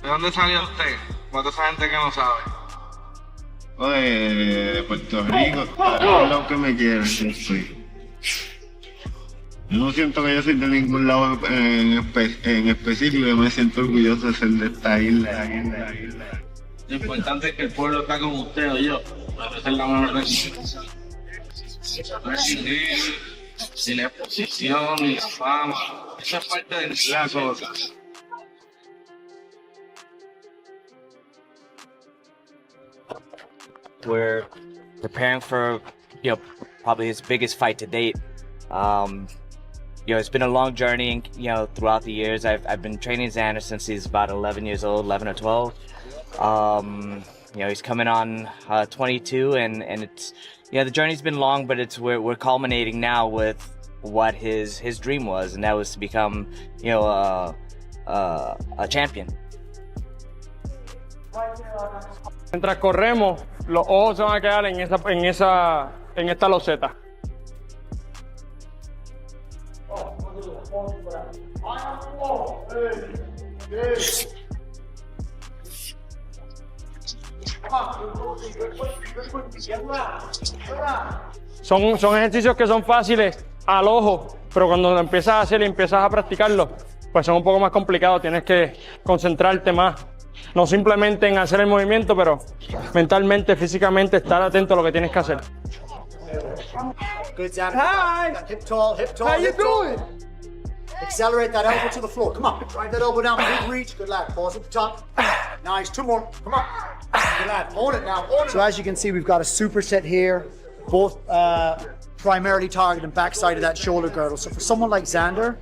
¿De dónde salió usted? Para toda esa gente que no sabe. Oye, de Puerto Rico, es lo que me quieren, yo soy. Yo no siento que yo soy de ningún lado en específico, yo me siento orgulloso de ser de esta isla. Lo importante es que el pueblo está con usted o yo. Para hacer la mejor decisión. No es dinero, ni la exposición, ni la fama. Esa es parte de la cosa. We're preparing for, probably his biggest fight to date. It's been a long journey, and throughout the years, I've been training Xander since he's about 11 years old, 11 or 12. He's coming on 22, and it's the journey's been long, but we're culminating now with what his dream was, and that was to become a champion. Mientras corremos, los ojos se van a quedar en esta loseta. Son ejercicios que son fáciles al ojo, pero cuando lo empiezas a hacer y empiezas a practicarlo, pues son un poco más complicados. Tienes que concentrarte más. No simplemente en hacer el movimiento, pero mentalmente, físicamente, estar atento a lo que tienes que hacer. Good, Xander. Hi. Hip tall, hip tall. How you hip tall. doing? Accelerate that elbow to the floor. Come on. Drive that elbow down. Big reach. Good lad. Pause at the top. Nice. Two more. Come on. Good lad. Own it now. Own it. So as you can see, we've got a superset here, both primarily targeting backside of that shoulder girdle. So for someone like Xander,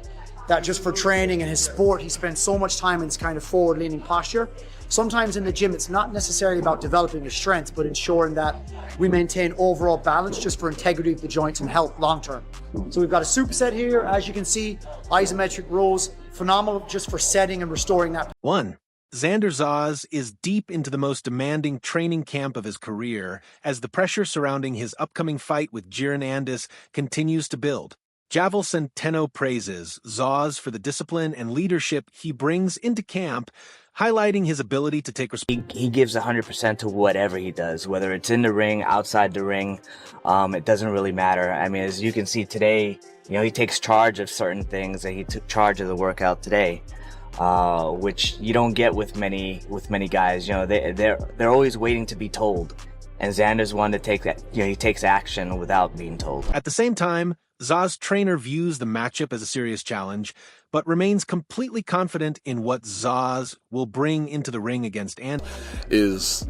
that just for training and his sport, he spends so much time in this kind of forward-leaning posture. Sometimes in the gym, it's not necessarily about developing the strength, but ensuring that we maintain overall balance just for integrity of the joints and health long-term. So we've got a superset here, as you can see, isometric rows, phenomenal just for setting and restoring that. 1. Xander Zayas is deep into the most demanding training camp of his career as the pressure surrounding his upcoming fight with Jaron Ennis continues to build. Javel Centeno praises Zayas for the discipline and leadership he brings into camp, highlighting his ability to take responsibility. He gives 100% to whatever he does, whether it's in the ring, outside the ring. It doesn't really matter. I mean, as you can see today, he takes charge of certain things, and he took charge of the workout today, which you don't get with many guys. They're always waiting to be told, and Xander's one to take that. He takes action without being told. At the same time, Zayas' trainer views the matchup as a serious challenge, but remains completely confident in what Zayas will bring into the ring against Ennis. Is,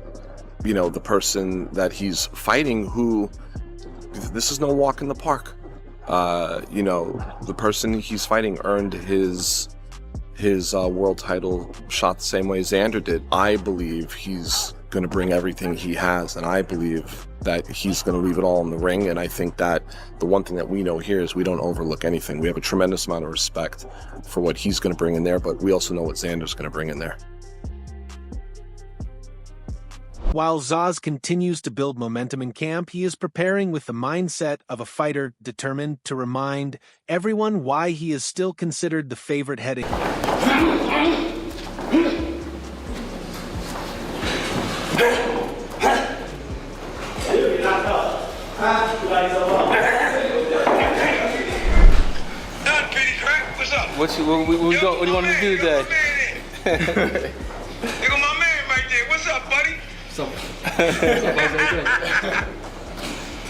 the person that he's fighting who, this is no walk in the park. The person he's fighting earned his world title shot the same way Xander did. I believe he's going to bring everything he has, and I believe that he's going to leave it all in the ring. And I think that the one thing that we know here is we don't overlook anything. We have a tremendous amount of respect for what he's going to bring in there, but we also know what Xander's going to bring in there. While Zayas continues to build momentum in camp, he is preparing with the mindset of a fighter determined to remind everyone why he is still considered the favorite heading. What do you want to do today? Look at my man right there. What's up, buddy?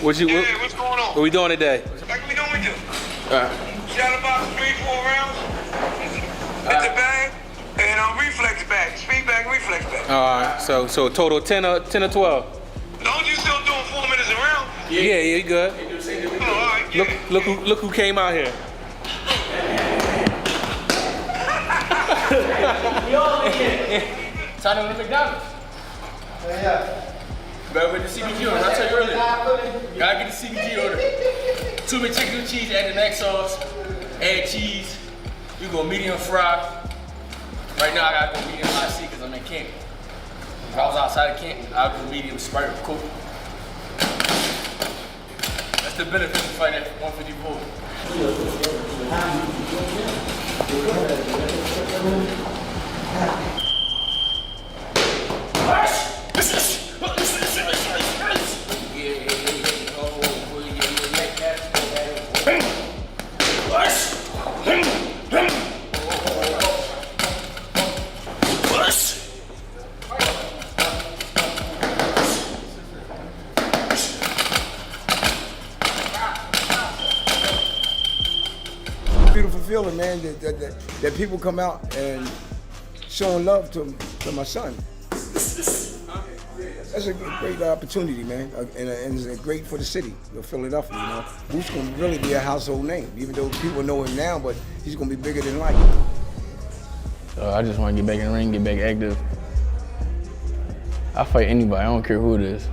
What's going on? What we doing today? Like we normally do. Alright. Shot about 3-4 rounds. Hit the bag and reflex back. Speed back, reflex back. Alright, so a total of 10 or 12. Don't you still doing 4 minutes a round? Yeah, you good. Oh, all right, Look who came out here. Time to go to McDonald's. Yeah. Better with the CBG order. I tell you earlier. Gotta get the CBG order. 2 big chicken with cheese, add the neck sauce, add cheese. We go medium fry. Right now I gotta go medium hot seat because I'm in Canton. If I was outside of Canton, I'd go medium Sprite with Coke. That's the benefit of fighting at 154. beautiful feeling, man, that people come out and showing love to my son. That's a great opportunity, man, and it's great for the city of Philadelphia, you know. Boots going to really be a household name, even though people know him now, but he's going to be bigger than life. I just want to get back in the ring, get back active. I fight anybody, I don't care who it is.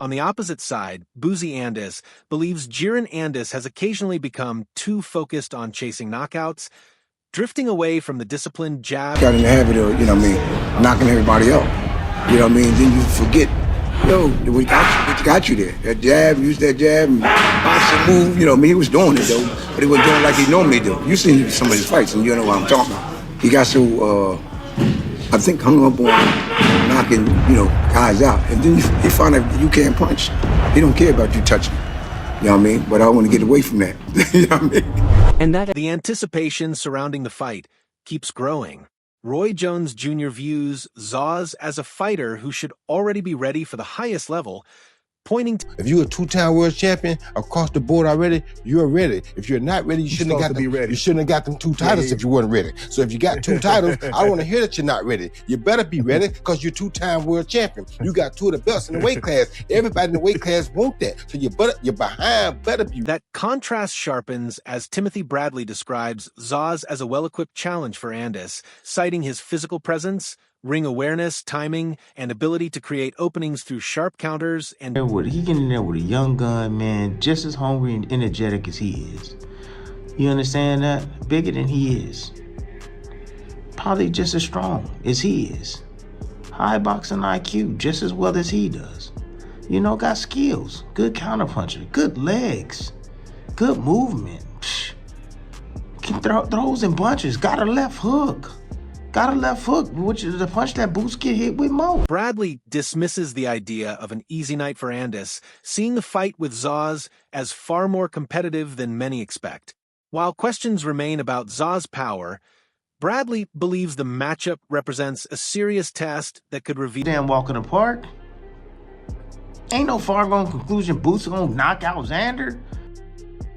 On the opposite side, Boozy Andis believes Jaron Andis has occasionally become too focused on chasing knockouts, drifting away from the disciplined jab. Got in the habit of, you know what I mean, knocking everybody out. You know what I mean? Then you forget, what got you there. That jab, use that jab, and boxing move. You know what I mean? He was doing it, though, but he wasn't doing it like he normally do. You seen some of his fights, and you know what I'm talking about. He got so, I think, hung up on knocking, guys out. And then he found out you can't punch. He don't care about you touching. You know what I mean? But I want to get away from that. You know what I mean? And that the anticipation surrounding the fight keeps growing. Roy Jones Jr. views Zayas as a fighter who should already be ready for the highest level, pointing to... If you're a two-time world champion across the board already, you're ready. If you're not ready, you shouldn't have got them. You shouldn't have got them two titles if you weren't ready. So if you got two titles, I don't want to hear that you're not ready. You better be ready because you're two-time world champion. You got two of the belts in the weight class. Everybody in the weight class want that. So you're behind. Better be. That contrast sharpens as Timothy Bradley describes Zayas as a well-equipped challenge for Andis, citing his physical presence, ring awareness, timing, and ability to create openings through sharp counters and... He get in there with a young gun, man, just as hungry and energetic as he is. You understand that? Bigger than he is. Probably just as strong as he is. High boxing IQ, just as well as he does. Got skills, good counterpuncher, good legs, good movement. Throws in bunches, got a left hook. Got a left hook, which is the punch that Boots get hit with most. Bradley dismisses the idea of an easy night for Andis, seeing the fight with Zayas as far more competitive than many expect. While questions remain about Zayas' power, Bradley believes the matchup represents a serious test that could reveal... Damn walk in the park. Ain't no far-going conclusion Boots are gonna knock out Xander.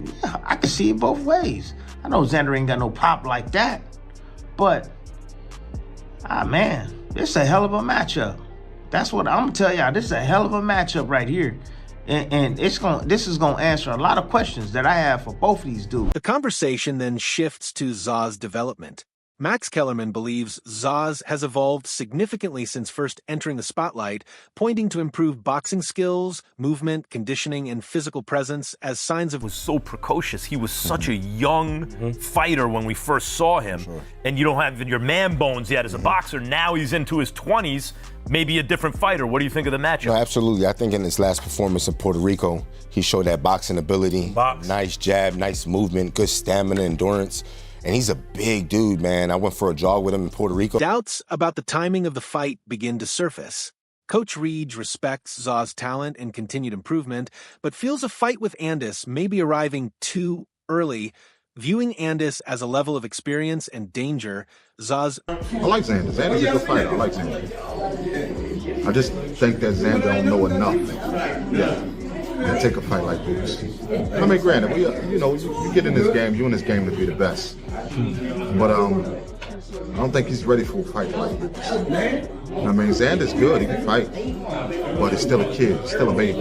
Yeah, I can see it both ways. I know Xander ain't got no pop like that, but... man, this is a hell of a matchup. That's what I'm gonna tell y'all. This is a hell of a matchup right here. And this is gonna answer a lot of questions that I have for both of these dudes. The conversation then shifts to Zayas' development. Max Kellerman believes Zayas has evolved significantly since first entering the spotlight, pointing to improved boxing skills, movement, conditioning, and physical presence as signs of... was so precocious. He was such a young fighter when we first saw him. And you don't have your man bones yet as a boxer. Now he's into his 20s, maybe a different fighter. What do you think of the matchup? No, absolutely. I think in his last performance in Puerto Rico, he showed that boxing ability. Nice jab, nice movement, good stamina, endurance. And he's a big dude, man. I went for a jog with him in Puerto Rico. Doubts about the timing of the fight begin to surface. Coach Reed respects Zayas' talent and continued improvement, but feels a fight with Andis may be arriving too early. Viewing Andis as a level of experience and danger, Zayas... I like Xander. Xander's a good fighter. I like Xander. I just think that Xander don't know enough. Yeah. And take a fight like Boots. I mean, granted, you get in this game, you're in this game to be the best. But I don't think he's ready for a fight like Boots. I mean, Xander's good, he can fight, but he's still a kid, still a baby,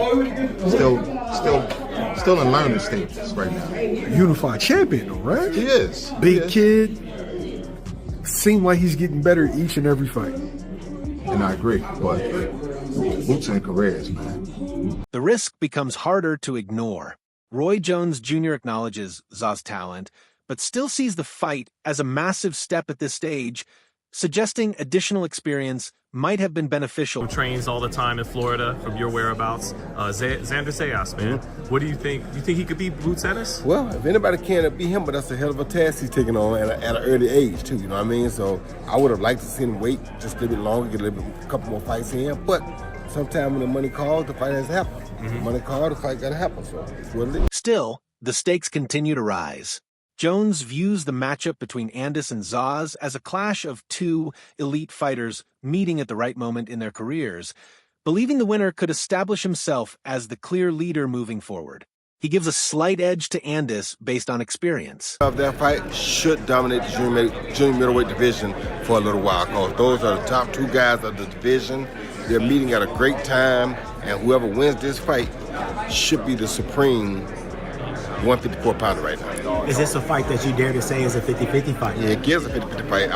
still in learning stages right now. Unified champion, though, right? He is. Big kid. Seemed like he's getting better each and every fight. And I agree, but Boots ain't careers, man. The risk becomes harder to ignore. Roy Jones Jr. acknowledges Zayas' talent, but still sees the fight as a massive step at this stage, suggesting additional experience might have been beneficial. Trains all the time in Florida from your whereabouts. Xander Zayas, man. What do you think? Do you think he could beat Boots Ennis? Well, if anybody can beat him, but that's a hell of a task he's taking on at an early age, too, you know what I mean? So I would have liked to see him wait just a little bit longer, get a couple more fights in, but sometimes when the money calls, the fight has to happen. Money calls, the fight got to happen, so it's what it is. Still, the stakes continue to rise. Jones views the matchup between Andis and Zayas as a clash of two elite fighters meeting at the right moment in their careers, believing the winner could establish himself as the clear leader moving forward. he gives a slight edge to Ennis based on experience. That fight should dominate the junior middleweight division for a little while, because those are the top two guys of the division. They're meeting at a great time, and whoever wins this fight should be the supreme 154-pounder right now. Is this a fight that you dare to say is a 50-50 fight? Yeah, it gives a 50-50 fight.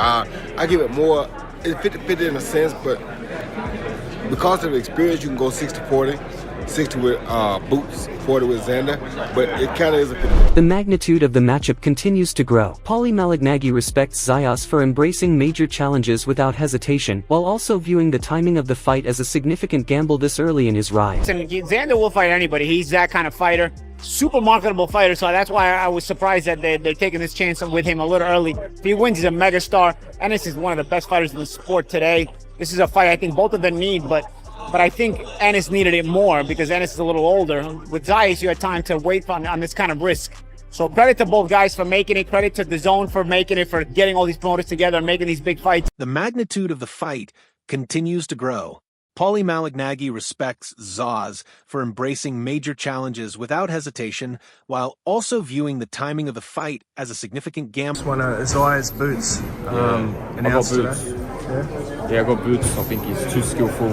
I give it more, it's 50-50 in a sense, but because of experience, you can go 60-40. 60 with Boots, 40 with Xander, but it kind of is a 50. The magnitude of the matchup continues to grow. Paulie Malignaggi respects Zayas for embracing major challenges without hesitation, while also viewing the timing of the fight as a significant gamble this early in his rise. And Xander will fight anybody. He's that kind of fighter. Super marketable fighter, so that's why I was surprised that they're taking this chance with him a little early. If he wins, he's a megastar. Ennis is one of the best fighters in the sport today. This is a fight I think both of them need, but I think Ennis needed it more because Ennis is a little older. With Zayas, you had time to wait on this kind of risk. So credit to both guys for making it. Credit to the zone for making it, for getting all these promoters together and making these big fights. The magnitude of the fight continues to grow. Paulie Malignaggi respects Zaz for embracing major challenges without hesitation, while also viewing the timing of the fight as a significant gamble. Zayas Boots announced today. Yeah, I got Boots. I think he's too skillful.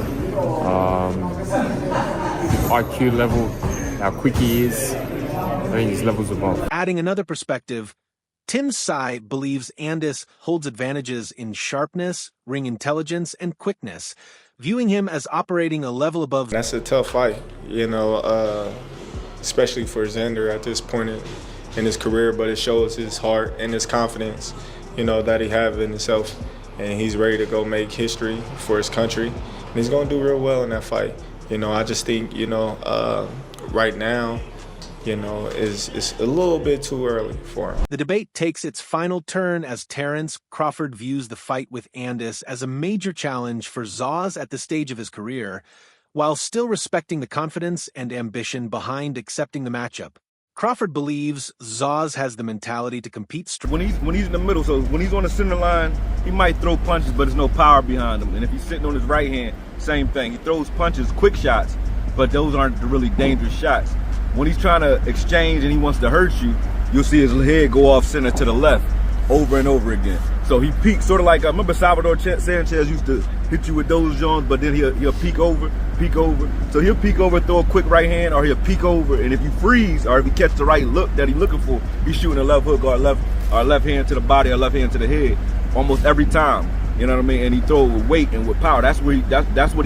IQ level, how quick he is, I think his level's above. Adding another perspective, Tim Tsai believes Ennis holds advantages in sharpness, ring intelligence, and quickness, viewing him as operating a level above. That's a tough fight, especially for Xander at this point in his career, but it shows his heart and his confidence, that he has in himself. And he's ready to go make history for his country. And he's going to do real well in that fight. I just think, right now, it's a little bit too early for him. The debate takes its final turn as Terrence Crawford views the fight with Ennis as a major challenge for Zaz at this stage of his career, while still respecting the confidence and ambition behind accepting the matchup. Crawford believes Zaz has the mentality to compete. When he's in the middle, so when he's on the center line, he might throw punches, but there's no power behind him. And if he's sitting on his right hand, same thing. He throws punches, quick shots, but those aren't the really dangerous shots. When he's trying to exchange and he wants to hurt you, you'll see his head go off center to the left over and over again. So he peaks, sort of like, I remember Salvador Sanchez used to hit you with those joints, but then he'll peek over. So he'll peek over, throw a quick right hand, or he'll peek over, and if you freeze, or if he catch the right look that he's looking for, he's shooting a left hook or left hand to the body or left hand to the head almost every time. You know what I mean? And he throws with weight and with power. That's what he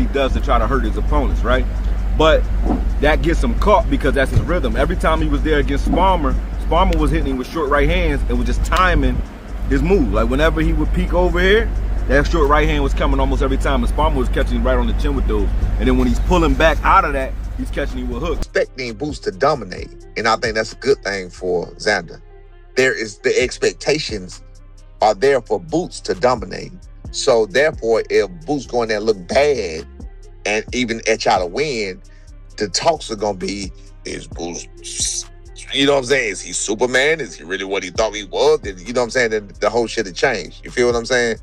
does to try to hurt his opponents, right? But that gets him caught because that's his rhythm. Every time he was there against Sparmer was hitting him with short right hands and was just timing his move. Like whenever he would peek over here, that short right hand was coming almost every time, and Sparmer was catching him right on the chin with those. And then when he's pulling back out of that, he's catching him with hooks. Expecting Boots to dominate, and I think that's a good thing for Xander. The expectations are there for Boots to dominate. So therefore, if Boots go in there and look bad, and even etch out a win, the talks are gonna be, is Boots, you know what I'm saying? Is he Superman? Is he really what he thought he was? You know what I'm saying? Then the whole shit had changed. You feel what I'm saying?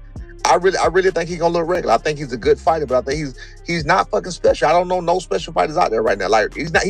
I really think he's gonna look regular. I think he's a good fighter, but I think he's not fucking special. I don't know no special fighters out there right now. Like he's not.